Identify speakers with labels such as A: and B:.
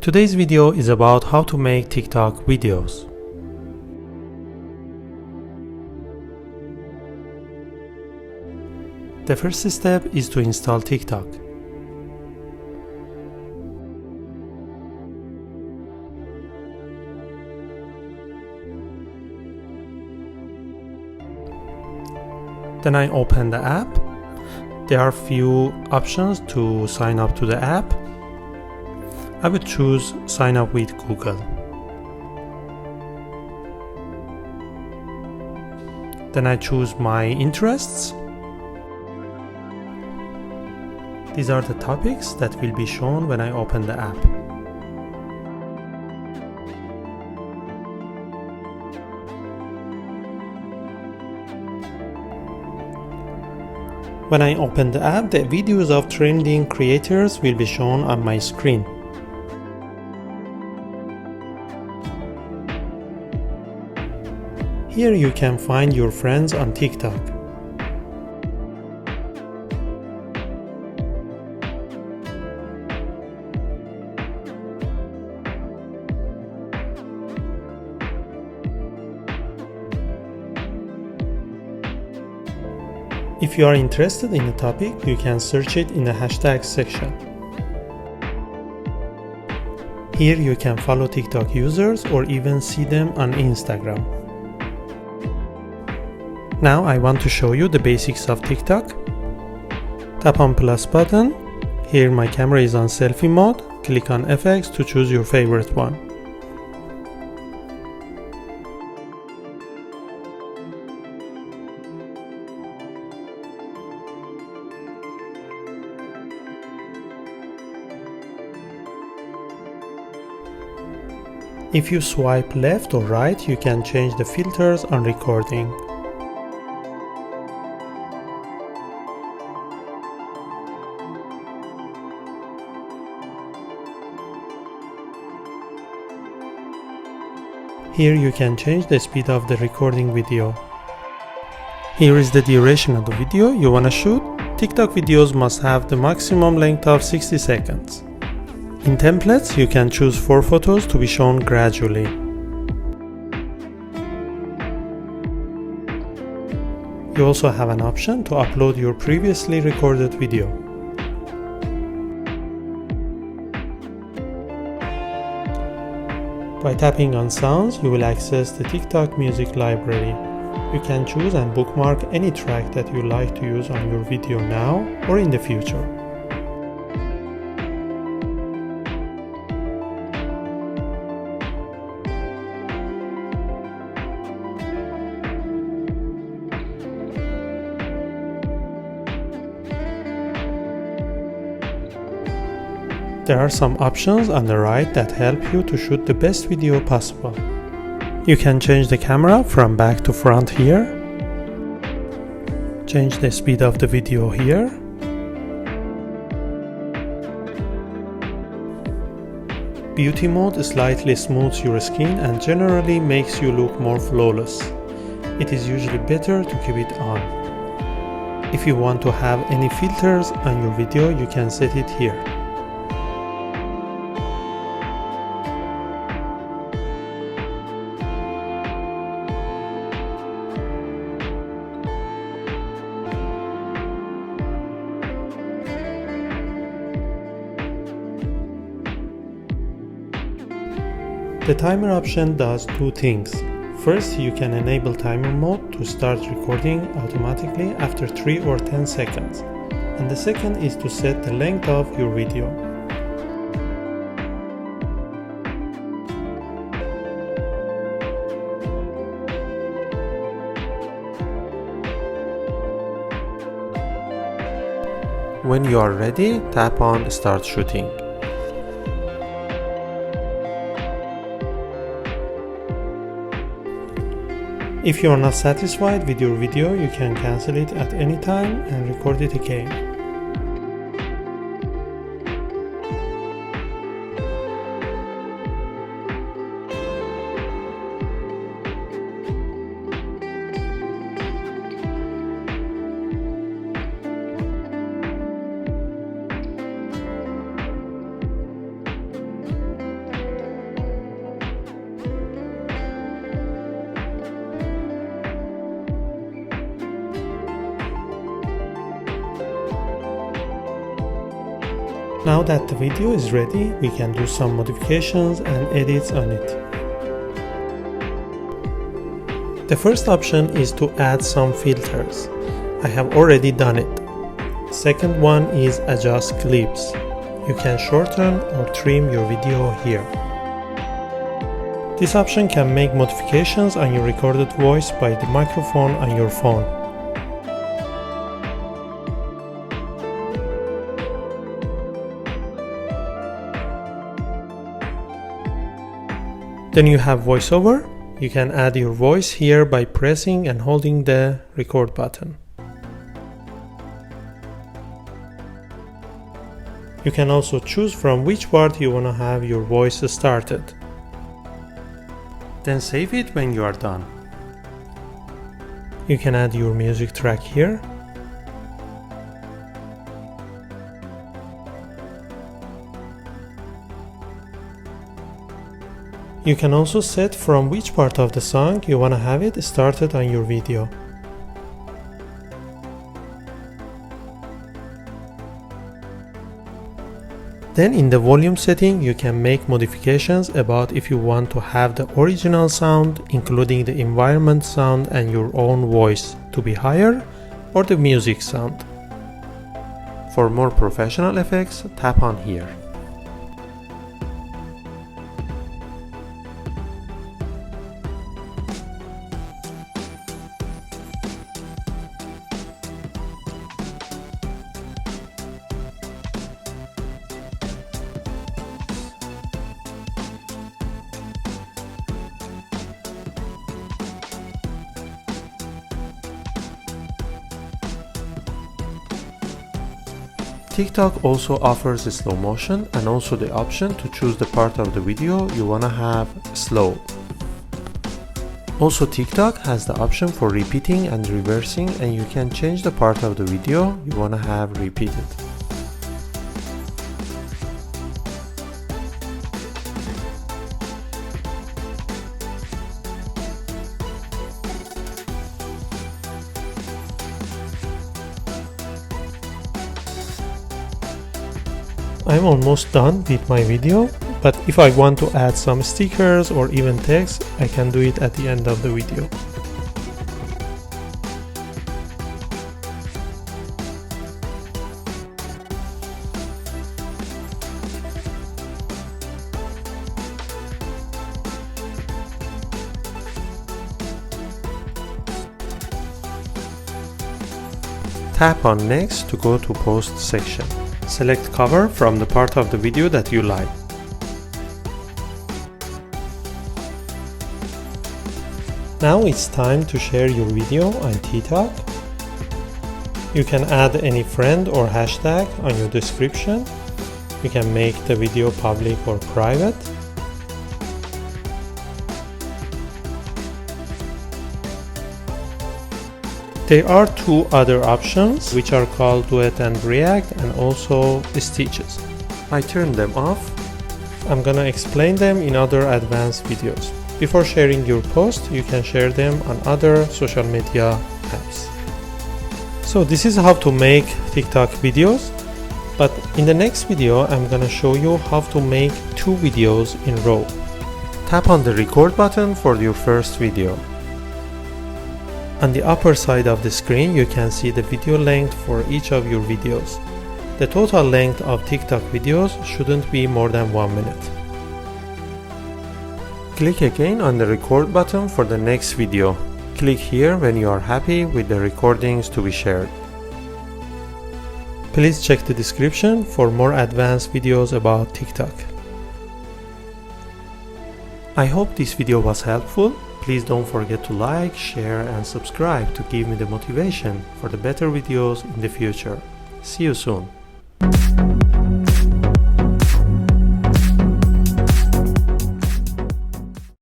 A: Today's video is about how to make TikTok videos. The first step is to install TikTok. Then I open the app. There are few options to sign up to the app. I would choose sign up with Google. Then I choose my interests. These are the topics that will be shown when I open the app. When I open the app, the videos of trending creators will be shown on my screen. Here you can find your friends on TikTok. If you are interested in a topic, you can search it in the hashtag section. Here you can follow TikTok users or even see them on Instagram. Now I want to show you the basics of TikTok. Tap on plus button. Here my camera is on selfie mode. Click on FX to choose your favorite one. If you swipe left or right, you can change the filters on recording. Here you can change the speed of the recording video. Here is the duration of the video you want to shoot. TikTok videos must have the maximum length of 60 seconds. In templates, you can choose 4 photos to be shown gradually. You also have an option to upload your previously recorded video. By tapping on sounds, you will access the TikTok music library. You can choose and bookmark any track that you like to use on your video now or in the future. There are some options on the right that help you to shoot the best video possible. You can change the camera from back to front here. Change the speed of the video here. Beauty mode slightly smooths your skin and generally makes you look more flawless. It is usually better to keep it on. If you want to have any filters on your video, you can set it here. The timer option does 2 things. First, you can enable timer mode to start recording automatically after 3 or 10 seconds. And the second is to set the length of your video. When you are ready, tap on Start Shooting. If you are not satisfied with your video, you can cancel it at any time and record it again. Now that the video is ready, we can do some modifications and edits on it. The first option is to add some filters. I have already done it. Second one is adjust clips. You can shorten or trim your video here. This option can make modifications on your recorded voice by the microphone on your phone. Then you have voiceover. You can add your voice here by pressing and holding the record button. You can also choose from which part you want to have your voice started. Then save it when you are done. You can add your music track here. You can also set from which part of the song you want to have it started on your video. Then in the volume setting, you can make modifications about if you want to have the original sound, including the environment sound and your own voice, to be higher, or the music sound. For more professional effects, tap on here. TikTok also offers a slow motion and also the option to choose the part of the video you wanna have slow. Also TikTok has the option for repeating and reversing, and you can change the part of the video you wanna have repeated. I'm almost done with my video, but if I want to add some stickers or even text, I can do it at the end of the video. Tap on Next to go to Post section. Select cover from the part of the video that you like. Now it's time to share your video on TikTok. You can add any friend or hashtag on your description. You can make the video public or private. There are two other options, which are called Duet and React, and also Stitches. I turned them off. I'm gonna explain them in other advanced videos. Before sharing your post, you can share them on other social media apps. So this is how to make TikTok videos, but in the next video, I'm gonna show you how to make 2 videos in a row. Tap on the record button for your first video. On the upper side of the screen, you can see the video length for each of your videos. The total length of TikTok videos shouldn't be more than 1 minute. Click again on the record button for the next video. Click here when you are happy with the recordings to be shared. Please check the description for more advanced videos about TikTok. I hope this video was helpful. Please don't forget to like, share and subscribe to give me the motivation for the better videos in the future. See you soon.